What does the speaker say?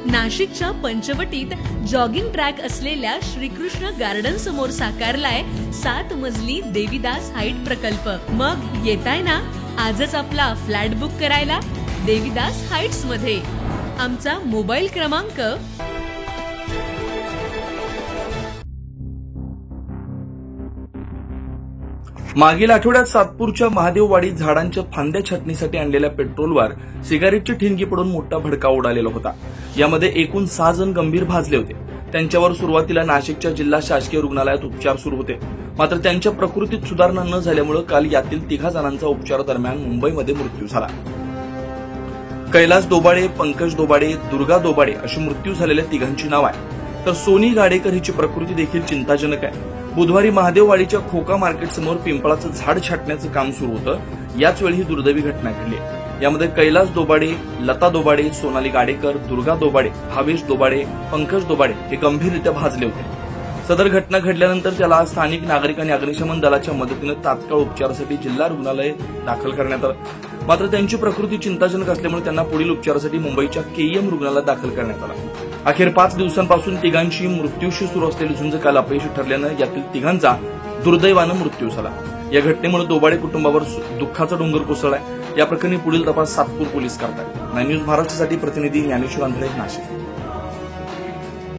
नाशिकच्या पंचवटीत jogging track असलेल्या Shrikrishna garden समोर साकारलाय 7 मजली देवीदास हाईट प्रकल्प। मग येताय ना आजच आपला फ्लॅट बुक करायला देवीदास हाईट्स मध्ये। आमचा मोबाईल क्रमांक मागील आठवड्यात सातपूरच्या महादेववाडीत झाडांच्या फांद्या छाटणीसाठी आणलेल्या पेट्रोलवर सिगारेटची ठिणगी पडून मोठा भडका उडालेला होता। यामध्ये एकूण 6 जण गंभीर भाजले होते। त्यांच्यावर सुरुवातीला नाशिकच्या जिल्हा शासकीय रुग्णालयात उपचार सुरू होते, मात्र त्यांच्या प्रकृतीत सुधारणा न झाल्यामुळे काल यातील 3 जणांचा उपचारादरम्यान मुंबईमध्ये मृत्यू झाला। कैलास दोबाडे, पंकज दोबाडे, दुर्गा दोबाडे अशी मृत्यू झालेल्या 3 नाव आहे, तर सोनी गाडेकर हिची प्रकृती देखील चिंताजनक आहे। बुधवारी महादेववाडीच्या खोका मार्केट समोर पिंपळाचं झाड छाटण्याचं काम सुरू होतं। याच वेळी ही दुर्दैवी घटना घडली। यामध्ये कैलास दोबाडे, लता दोबाडे, सोनाली गाडेकर, दुर्गा दोबाडे, भावेश दोबाडे, पंकज दोबाडे हे गंभीररित्या भाजले होते। सदर घटना घडल्यानंतर त्याला स्थानिक नागरिकांनी अग्निशमन दलाच्या मदतीने तात्काळ उपचारासाठी जिल्हा रुग्णालयात दाखल करण्यात आलं, मात्र त्यांची प्रकृती चिंताजनक असल्यामुळे त्यांना पुढील उपचारासाठी मुंबईच्या केईएम रुग्णालयात दाखल करण्यात आलं। अखेर 5 दिवसांपासून 3 मृत्यूशी सुरू असलेली झुंज काल अपयशी ठरल्यानं यातील 3 दुर्दैवानं मृत्यू झाला। या घटनेमुळे दोबाडे कुटुंबावर दुःखाचा डोंगर कोसळलाय। या प्रकरणी पुढील तपास सातपूर पोलीस करतात। 9 न्यूज महाराष्ट्रासाठी प्रतिनिधी ज्ञानेश्वर आंधळे, नाशिक।